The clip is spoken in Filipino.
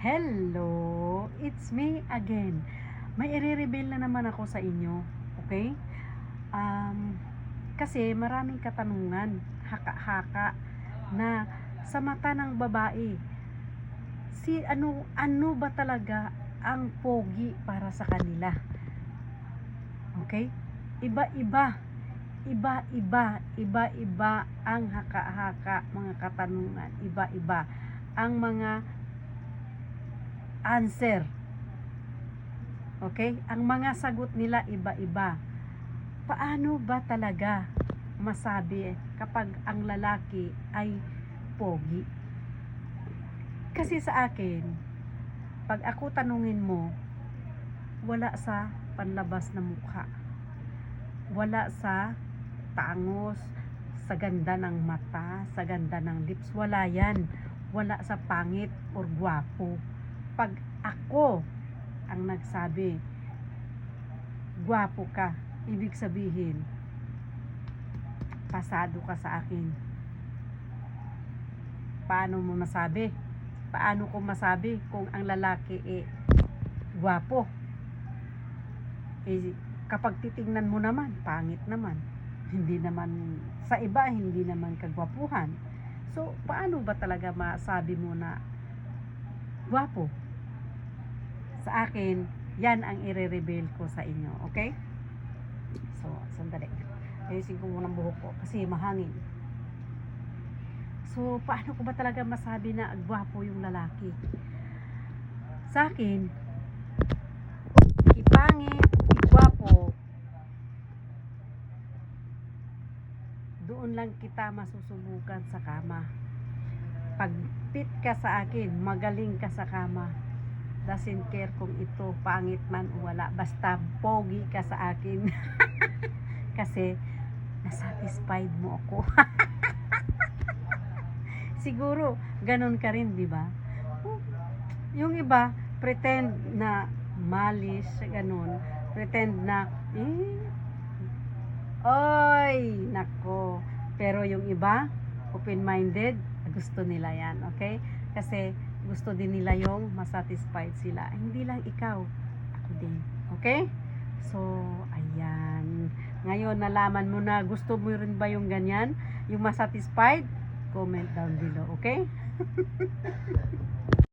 Hello! It's me again. May i-reveal na naman ako sa inyo. Okay? Kasi maraming katanungan, haka-haka, na sa mata ng babae, ano ba talaga ang pogi para sa kanila? Okay? Iba-iba. Iba-iba ang haka-haka, mga katanungan. Iba-iba ang mga answer. Okay? Ang mga sagot nila iba-iba. Paano ba talaga masabi kapag ang lalaki ay pogi? Kasi sa akin, pag ako tanungin mo, wala sa panlabas na mukha. Wala sa tangos, sa ganda ng mata, sa ganda ng lips. Wala yan. Wala sa pangit or gwapo. Pag ako ang nagsabi, gwapo ka, ibig sabihin, pasado ka sa akin. Paano mo masabi? Paano ko masabi kung ang lalaki gwapo? Kapag titingnan mo naman, pangit naman. Hindi naman, sa iba, hindi naman kagwapuhan. So, paano ba talaga masabi mo na gwapo? Sa akin, yan ang i-reveal ko sa inyo, okay? So, sandali. Ayusin ko muna ang buhok ko kasi mahangin. So, paano ko ba talaga masabi na gwapo yung lalaki? Sa akin, ipangit, igwapo, doon lang kita masusubukan sa kama. Pag fit ka sa akin, magaling ka sa kama, doesn't care kung ito pangit man o wala, basta pogi ka sa akin. Kasi nasatisfied mo ako. Siguro ganun ka rin, di ba? Yung iba pretend na malis, ganun, pretend na oy, nako. Pero yung iba open-minded, gusto nila yan, okay? Kasi gusto din nila yung masatisfied sila. Hindi lang ikaw, ako din. Okay? So, ayan. Ngayon, nalaman mo na gusto mo rin ba yung ganyan? Yung masatisfied? Comment down below, okay?